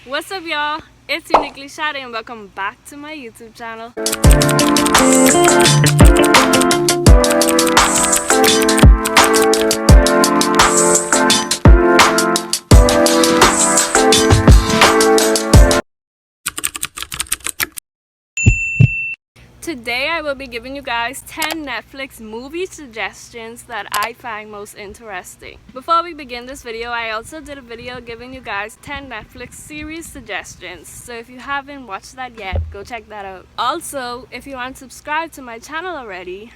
What's up, y'all? It's Uniquely Shadá and welcome back to my YouTube channel. Today I will be giving you guys 10 Netflix movie suggestions that I find most interesting. Before we begin this video, I also did a video giving you guys 10 Netflix series suggestions. So if you haven't watched that yet, go check that out. Also, if you aren't subscribed to my channel already,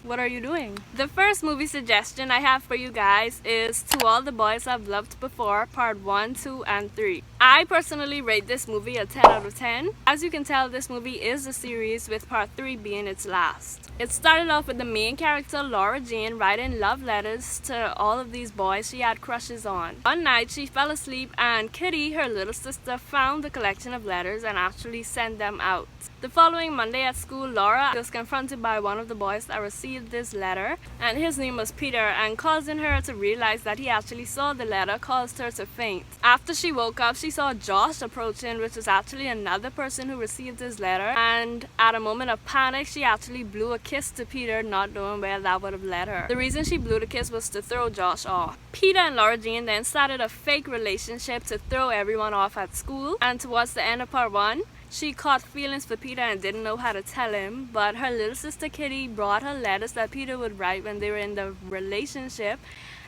what are you doing? The first movie suggestion I have for you guys is To All the Boys I've Loved Before, Part 1, 2, and 3. I personally rate this movie a 10 out of 10. As you can tell, this movie is a series with Part 3 being its last. It started off with the main character Laura Jean writing love letters to all of these boys she had crushes on. One night she fell asleep and Kitty, her little sister, found the collection of letters and actually sent them out. The following Monday at school, Laura was confronted by one of the boys that received this letter, and his name was Peter, and causing her to realize that he actually saw the letter caused her to faint. After she woke up, she saw Josh approaching, which was actually another person who received his letter, and at a moment of panic, she actually blew a kiss to Peter, not knowing where that would have led her. The reason she blew the kiss was to throw Josh off. Peter and Laura Jean then started a fake relationship to throw everyone off at school, and towards the end of Part 1, she caught feelings for Peter and didn't know how to tell him, but her little sister Kitty brought her letters that Peter would write when they were in the relationship,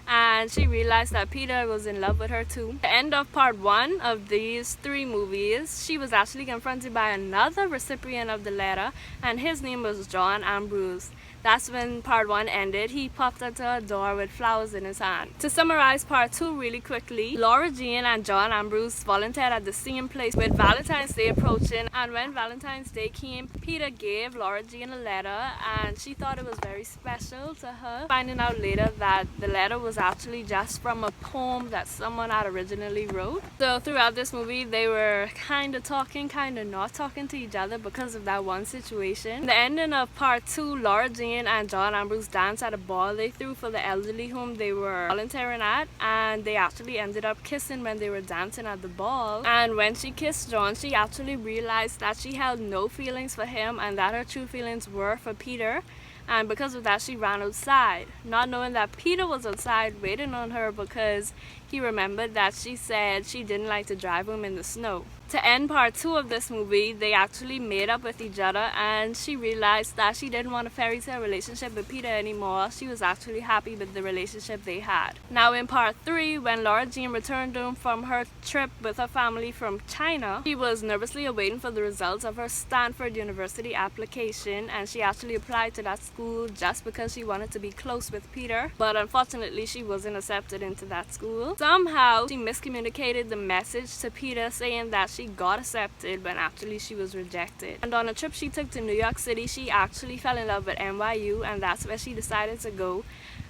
and she realized that Peter was in love with her too. At the end of Part 1 of these 3 movies, she was actually confronted by another recipient of the letter, and his name was John Ambrose. That's when Part 1 ended. He popped up to her door with flowers in his hand. To summarize Part 2 really quickly, Laura Jean and John Ambrose volunteered at the same place with Valentine's Day approaching, and when Valentine's Day came, Peter gave Laura Jean a letter and she thought it was very special to her, finding out later that the letter was actually just from a poem that someone had originally wrote. So throughout this movie, they were kind of talking, kind of not talking to each other because of that one situation. The ending of Part 2, Laura Jean and John Ambrose danced at a ball they threw for the elderly whom they were volunteering at, and they actually ended up kissing when they were dancing at the ball. And when she kissed John, she actually realized that she held no feelings for him and that her true feelings were for Peter. And because of that, she ran outside, not knowing that Peter was outside waiting on her because he remembered that she said she didn't like to drive him in the snow. To end Part 2 of this movie, they actually made up with each other, and she realized that she didn't want a fairy tale relationship with Peter anymore. She was actually happy with the relationship they had. Now in Part 3, when Laura Jean returned home from her trip with her family from China, she was nervously awaiting for the results of her Stanford University application, and she actually applied to that school just because she wanted to be close with Peter, but unfortunately she wasn't accepted into that school. Somehow she miscommunicated the message to Peter saying that she got accepted when actually she was rejected. And on a trip she took to New York City, she actually fell in love with NYU, and that's where she decided to go.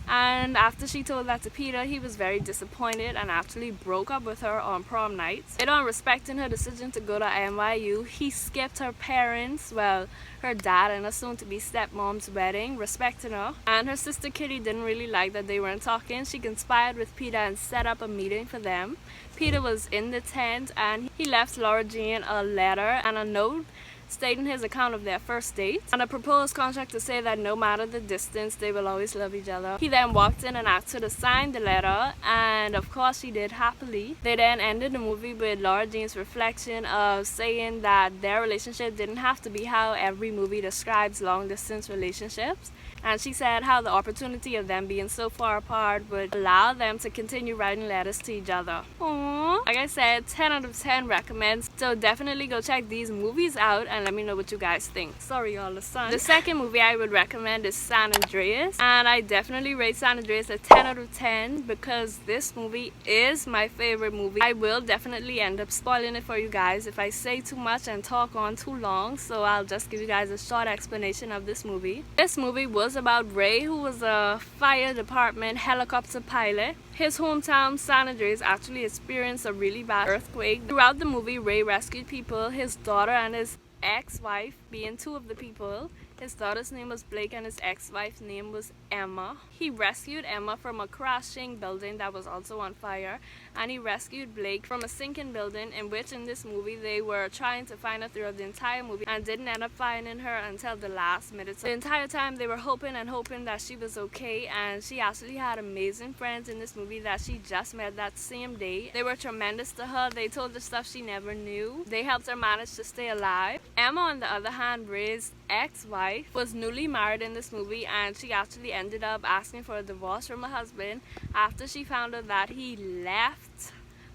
And after she told that to Peter, he was very disappointed and actually broke up with her on prom night. Later on, respecting her decision to go to NYU, he skipped her parents, well, her dad and her soon-to-be stepmom's wedding, respecting her. And her sister Kitty didn't really like that they weren't talking. She conspired with Peter and set up a meeting for them. Peter was in the tent and he left Laura Jean a letter and a note stating his account of their first date and a proposed contract to say that no matter the distance, they will always love each other. He then walked in and asked her to sign the letter, and of course she did happily. They then ended the movie with Laura Jean's reflection of saying that their relationship didn't have to be how every movie describes long distance relationships, and she said how the opportunity of them being so far apart would allow them to continue writing letters to each other. Aww. Like I said, 10 out of 10 recommends, so definitely go check these movies out and let me know what you guys think. Sorry all the sun. The second movie I would recommend is San Andreas, and I definitely rate San Andreas a 10 out of 10 because this movie is my favorite movie. I will definitely end up spoiling it for you guys if I say too much and talk on too long, so I'll just give you guys a short explanation of this movie. This movie was about Ray, who was a fire department helicopter pilot. His hometown, San Andreas, actually experienced a really bad earthquake. Throughout the movie, Ray rescued people, his daughter and his ex-wife being 2 of the people. His daughter's name was Blake and his ex-wife's name was Emma. He rescued Emma from a crashing building that was also on fire, and he rescued Blake from a sinking building, in which in this movie they were trying to find her throughout the entire movie and didn't end up finding her until the last minute. So the entire time they were hoping and hoping that she was okay, and she actually had amazing friends in this movie that she just met that same day. They were tremendous to her. They told her stuff she never knew. They helped her manage to stay alive. Emma, on the other hand, Ray's ex-wife, was newly married in this movie, and she actually ended up asking for a divorce from her husband after she found out that he left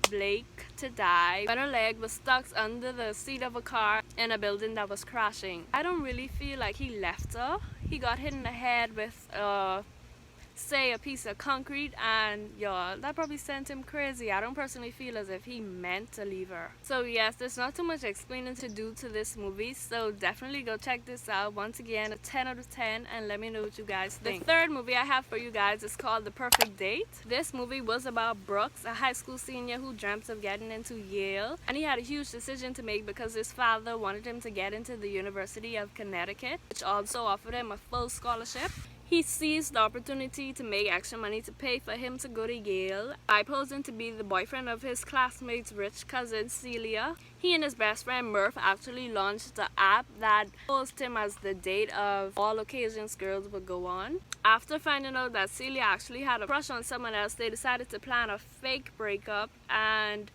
Blake to die when her leg was stuck under the seat of a car in a building that was crashing. I don't really feel like he left her. He got hit in the head with say a piece of concrete, and yeah, that probably sent him crazy. I don't personally feel as if he meant to leave her. So yes, there's not too much explaining to do to this movie, so definitely go check this out. Once again, a 10 out of 10, and let me know what you guys think. The third movie I have for you guys is called The Perfect Date. This movie was about Brooks, a high school senior who dreamt of getting into Yale, and he had a huge decision to make because his father wanted him to get into the University of Connecticut, which also offered him a full scholarship. He seized the opportunity to make extra money to pay for him to go to Yale by posing to be the boyfriend of his classmate's rich cousin Celia. He and his best friend Murph actually launched the app that posed him as the date of all occasions girls would go on. After finding out that Celia actually had a crush on someone else, they decided to plan a fake breakup, and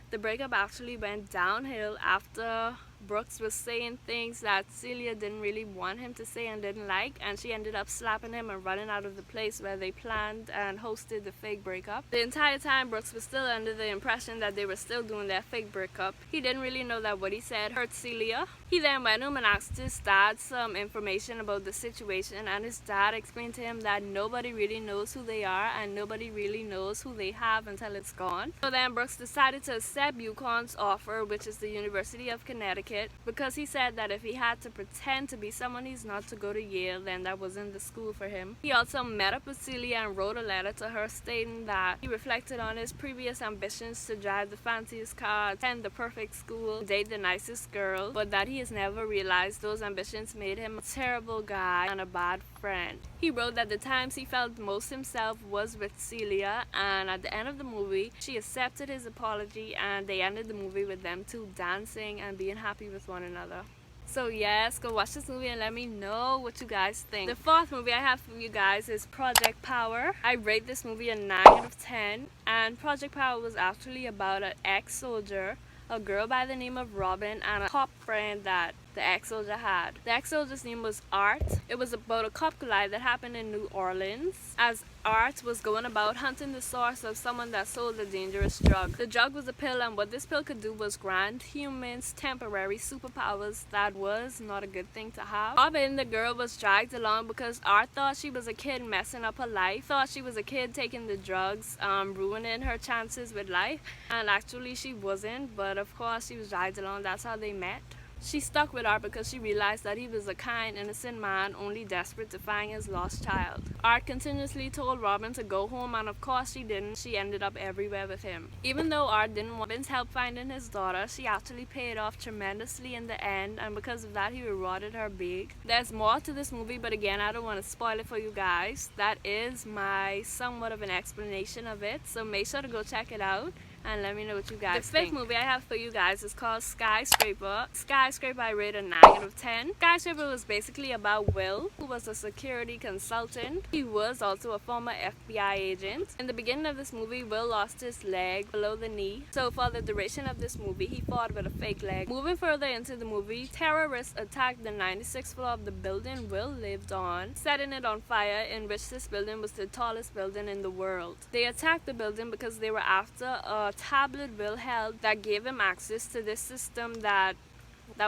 the breakup actually went downhill after Brooks was saying things that Celia didn't really want him to say and didn't like, and she ended up slapping him and running out of the place where they planned and hosted the fake breakup. The entire time Brooks was still under the impression that they were still doing their fake breakup. He didn't really know that what he said hurt Celia. He then went home and asked his dad some information about the situation, and his dad explained to him that nobody really knows who they are and nobody really knows who they have until it's gone. So then Brooks decided to accept UConn's offer, which is the University of Connecticut, because he said that if he had to pretend to be someone he's not to go to Yale, then that wasn't the school for him. He also met up with Celia and wrote a letter to her stating that he reflected on his previous ambitions to drive the fanciest car, attend the perfect school, date the nicest girl, but that he has never realized those ambitions made him a terrible guy and a bad friend. He wrote that the times he felt most himself was with Celia, and at the end of the movie she accepted his apology, and they ended the movie with them two dancing and being happy with one another. So yes, go watch this movie and let me know what you guys think. The fourth movie I have for you guys is Project Power. I rate this movie a 9 out of 10, and Project Power was actually about an ex-soldier, a girl by the name of Robin, and a cop friend that the ex-soldier had. The ex-soldier's name was Art. It was about a cop collide that happened in New Orleans, as Art was going about hunting the source of someone that sold a dangerous drug. The drug was a pill, and what this pill could do was grant humans temporary superpowers that was not a good thing to have. Robin, the girl, was dragged along because Art thought she was a kid messing up her life, thought she was a kid taking the drugs, ruining her chances with life, and actually she wasn't, but of course she was dragged along. That's how they met. She stuck with Art because she realized that he was a kind, innocent man only desperate to find his lost child. Art continuously told Robin to go home, and of course she didn't. She ended up everywhere with him. Even though Art didn't want Robin's help finding his daughter, she actually paid off tremendously in the end, and because of that he rewarded her big. There's more to this movie, but again, I don't want to spoil it for you guys. That is my somewhat of an explanation of it, so make sure to go check it out and let me know what you guys think. The fifth movie I have for you guys is called Skyscraper. Skyscraper I rate a 9 out of 10. Skyscraper was basically about Will, who was a security consultant. He was also a former FBI agent. In the beginning of this movie, Will lost his leg below the knee, so for the duration of this movie, he fought with a fake leg. Moving further into the movie, terrorists attacked the 96th floor of the building Will lived on, setting it on fire, in which this building was the tallest building in the world. They attacked the building because they were after a tablet Will held that gave him access to this system that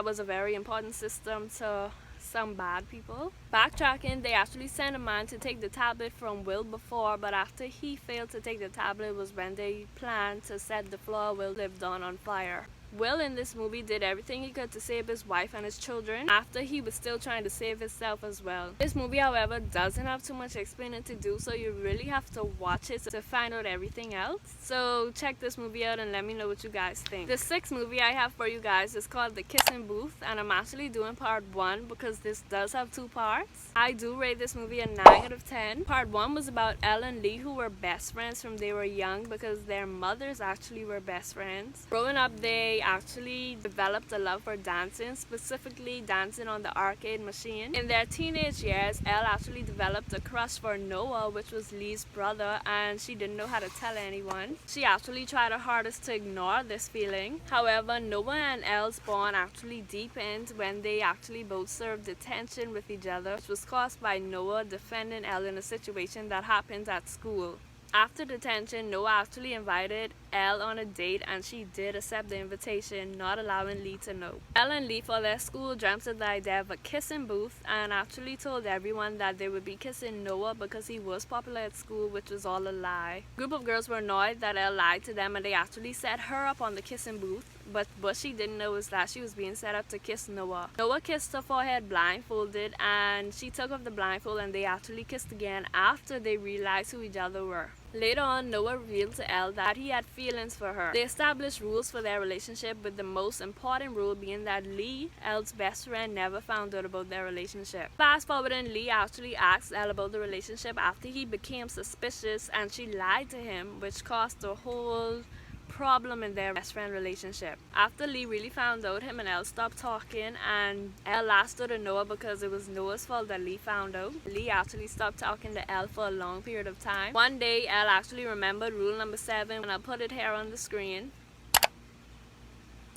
was a very important system to some bad people. Backtracking, they actually sent a man to take the tablet from Will before, but after he failed to take the tablet was when they planned to set the floor Will lived on fire. Will in this movie did everything he could to save his wife and his children after he was still trying to save himself as well. This movie, however, doesn't have too much explaining to do, so you really have to watch it to find out everything else. So check this movie out and let me know what you guys think. The sixth movie I have for you guys is called The Kissing Booth, and I'm actually doing part 1 because this does have 2 parts. I do rate this movie a 9 out of 10. Part 1 was about Elle and Lee, who were best friends from they were young because their mothers actually were best friends. Growing up, they actually developed a love for dancing, specifically dancing on the arcade machine. In their teenage years, Elle actually developed a crush for Noah, which was Lee's brother, and she didn't know how to tell anyone. She actually tried her hardest to ignore this feeling. However, Noah and Elle's bond actually deepened when they actually both served detention with each other, which was caused by Noah defending Elle in a situation that happened at school. After detention, Noah actually invited Elle on a date, and she did accept the invitation, not allowing Lee to know. Elle and Lee, for their school, dreamt of the idea of a kissing booth and actually told everyone that they would be kissing Noah because he was popular at school, which was all a lie. A group of girls were annoyed that Elle lied to them, and they actually set her up on the kissing booth. But what she didn't know is that she was being set up to kiss Noah. Noah kissed her forehead blindfolded, and she took off the blindfold, and they actually kissed again after they realized who each other were. Later on, Noah revealed to Elle that he had feelings for her. They established rules for their relationship, with the most important rule being that Lee, Elle's best friend, never found out about their relationship. Fast forwarding, Lee actually asked Elle about the relationship after he became suspicious, and she lied to him, which caused a whole problem in their best friend relationship. After Lee really found out, him and Elle stopped talking, and Elle lashed out to Noah because it was Noah's fault that Lee found out. Lee actually stopped talking to Elle for a long period of time. One day, Elle actually remembered rule number 7, and I'll put it here on the screen.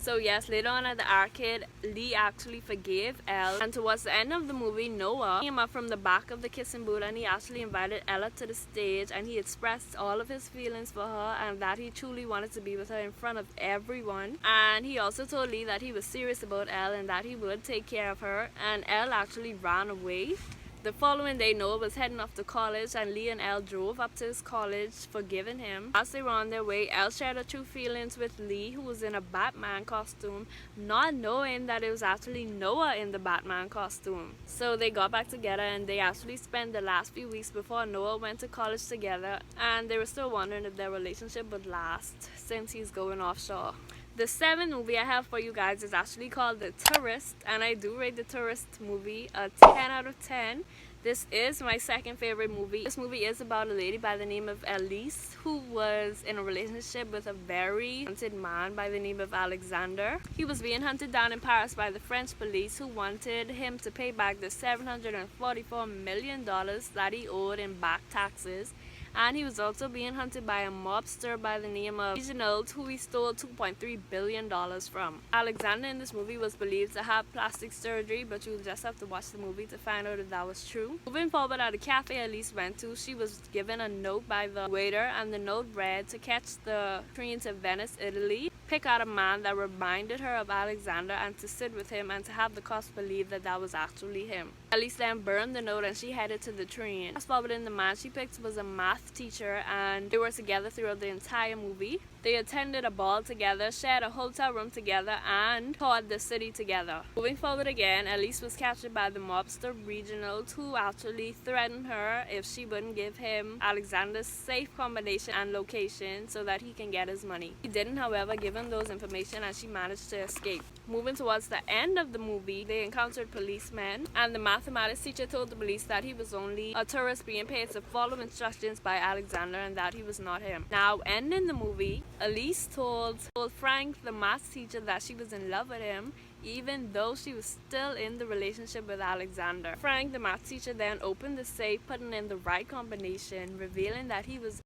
So yes, later on at the arcade, Lee actually forgave Elle, and towards the end of the movie, Noah came up from the back of the kissing booth, and he actually invited Elle to the stage, and he expressed all of his feelings for her and that he truly wanted to be with her in front of everyone. And he also told Lee that he was serious about Elle and that he would take care of her, and Elle actually ran away. The following day, Noah was heading off to college, and Lee and Elle drove up to his college, forgiving him. As they were on their way, Elle shared her true feelings with Lee, who was in a Batman costume, not knowing that it was actually Noah in the Batman costume. So they got back together, and they actually spent the last few weeks before Noah went to college together, and they were still wondering if their relationship would last since he's going offshore. The 7th movie I have for you guys is actually called The Tourist, and I do rate The Tourist movie a 10 out of 10. This is my second favorite movie. This movie is about a lady by the name of Elise, who was in a relationship with a very hunted man by the name of Alexander. He was being hunted down in Paris by the French police, who wanted him to pay back the $744 million that he owed in back taxes. And he was also being hunted by a mobster by the name of Reginald, who he stole $2.3 billion from. Alexander in this movie was believed to have plastic surgery, but you'll just have to watch the movie to find out if that was true. Moving forward, at a cafe Elise went to, she was given a note by the waiter, and the note read to catch the train to Venice, Italy, pick out a man that reminded her of Alexander, and to sit with him and to have the cops believe that that was actually him. Elise then burned the note, and she headed to the train. Fast forwarding, the man she picked was a math teacher, and they were together throughout the entire movie. They attended a ball together, shared a hotel room together, and toured the city together. Moving forward again, Elise was captured by the mobster Reginald, who actually threatened her if she wouldn't give him Alexander's safe combination and location so that he can get his money. He didn't, however, give him those information, and she managed to escape. Moving towards the end of the movie, they encountered policemen, and the mathematics teacher told the police that he was only a tourist being paid to follow instructions by Alexander and that he was not him. Now, ending the movie, Elise told Frank, the math teacher, that she was in love with him, even though she was still in the relationship with Alexander. Frank, the math teacher, then opened the safe, putting in the right combination, revealing that he was...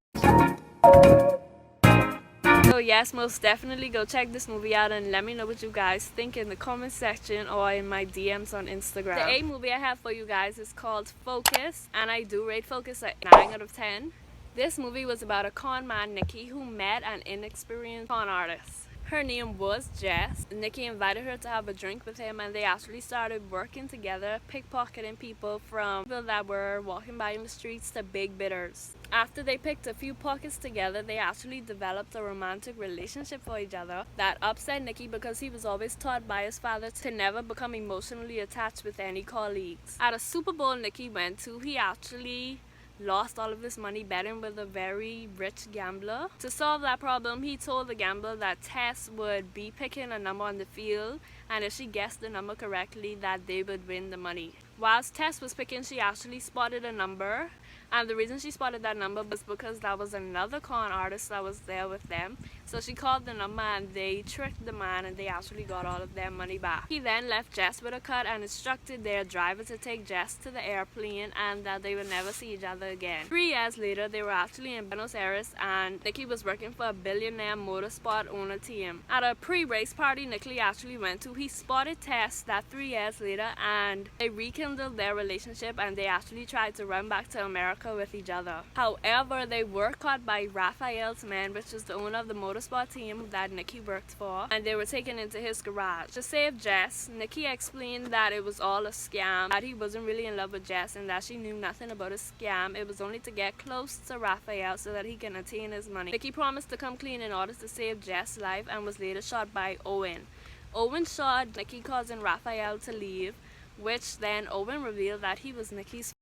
So yes, most definitely go check this movie out and let me know what you guys think in the comment section or in my DMs on Instagram. The 8th movie I have for you guys is called Focus, and I do rate Focus a 9 out of 10. This movie was about a con man, Nikki, who met an inexperienced con artist. Her name was Jess. Nikki invited her to have a drink with him, and they actually started working together, pickpocketing people, from people that were walking by in the streets to big bidders. After they picked a few pockets together, they actually developed a romantic relationship for each other that upset Nicky because he was always taught by his father to never become emotionally attached with any colleagues. At a Super Bowl Nicky went to, he actually lost all of his money betting with a very rich gambler. To solve that problem, he told the gambler that Tess would be picking a number on the field, and if she guessed the number correctly, that they would win the money. Whilst Tess was picking, she actually spotted a number, and the reason she spotted that number was because that was another con artist that was there with them. So she called the number and they tricked the man, and they actually got all of their money back. He then left Jess with a cut and instructed their driver to take Jess to the airplane and that they would never see each other again. 3 years later, they were actually in Buenos Aires and Nicky was working for a billionaire motorsport owner team. At a pre-race party Nicky actually went to, he spotted Tess that 3 years later, and they rekindled their relationship and they actually tried to run back to America with each other. However, they were caught by Raphael's man, which was the owner of the motorsport team that Nicky worked for, and they were taken into his garage. To save Jess, Nicky explained that it was all a scam, that he wasn't really in love with Jess and that she knew nothing about a scam. It was only to get close to Raphael so that he can attain his money. Nicky promised to come clean in order to save Jess' life and was later shot by Owen. Owen shot Nicky, causing Raphael to leave, which then Owen revealed that he was Nicky's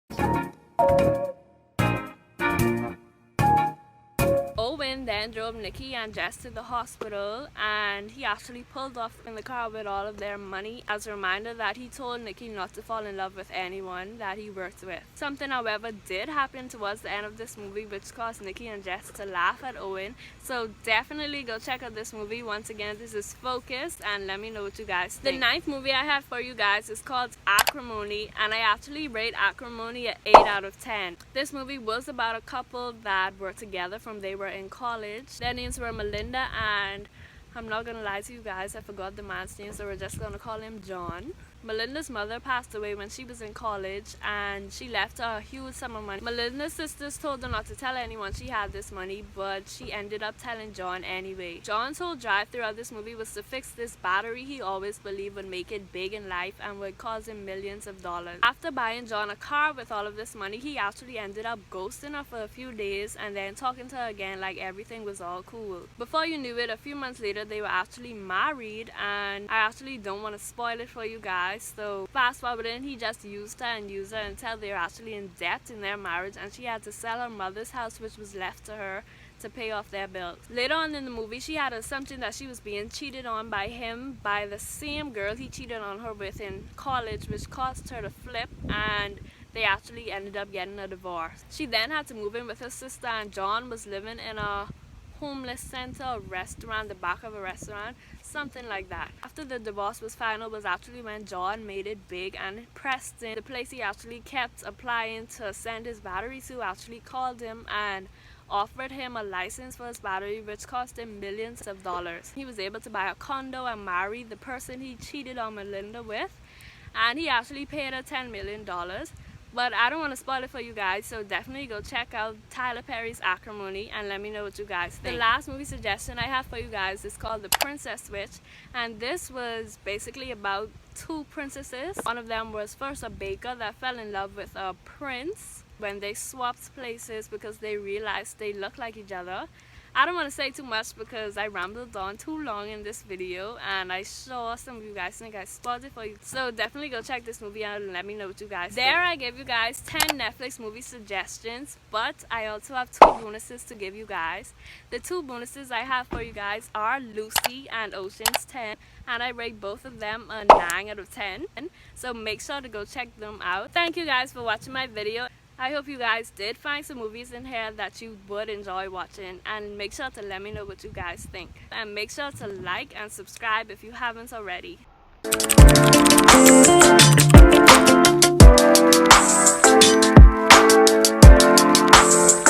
Owen then drove Nicky and Jess to the hospital, and he actually pulled off in the car with all of their money as a reminder that he told Nicky not to fall in love with anyone that he worked with. Something, however, did happen towards the end of this movie which caused Nicky and Jess to laugh at Owen, so definitely go check out this movie. Once again, this is Focus, and let me know what you guys think. The 9th movie I have for you guys is called Acrimony, and I actually rate Acrimony an 8 out of 10. This movie was about a couple that were together from they were in college. Their names were Melinda, and I'm not gonna lie to you guys, I forgot the man's name, so we're just gonna call him John. Melinda's mother passed away when she was in college, and she left her a huge sum of money. Melinda's sisters told her not to tell anyone she had this money, but she ended up telling John anyway. John's whole drive throughout this movie was to fix this battery he always believed would make it big in life and would cause him millions of dollars. After buying John a car with all of this money, he actually ended up ghosting her for a few days and then talking to her again like everything was all cool. Before you knew it, a few months later, they were actually married, and I actually don't want to spoil it for you guys. So fast forwarding, he just used her until they were actually in debt in their marriage, and she had to sell her mother's house which was left to her to pay off their bills. Later on in the movie, she had an assumption that she was being cheated on by him, by the same girl he cheated on her with in college, which caused her to flip, and they actually ended up getting a divorce. She then had to move in with her sister, and John was living in a homeless center, a restaurant, the back of a restaurant, something like that. After the divorce was final was actually when John made it big, and Preston, the place he actually kept applying to send his battery to, actually called him and offered him a license for his battery, which cost him millions of dollars. He was able to buy a condo and marry the person he cheated on Melinda with, and he actually paid her $10 million. But I don't want to spoil it for you guys, so definitely go check out Tyler Perry's Acrimony and let me know what you guys think. The last movie suggestion I have for you guys is called The Princess Switch, and this was basically about two princesses. One of them was first a baker that fell in love with a prince when they swapped places because they realized they looked like each other. I don't want to say too much because I rambled on too long in this video, and I saw some of you guys think I spoiled it for you. So definitely go check this movie out and let me know what you guys think. There I gave you guys 10 Netflix movie suggestions, but I also have 2 bonuses to give you guys. The 2 bonuses I have for you guys are Lucy and Ocean's 10, and I rate both of them a 9 out of 10. So make sure to go check them out. Thank you guys for watching my video. I hope you guys did find some movies in here that you would enjoy watching, and make sure to let me know what you guys think. And make sure to like and subscribe if you haven't already.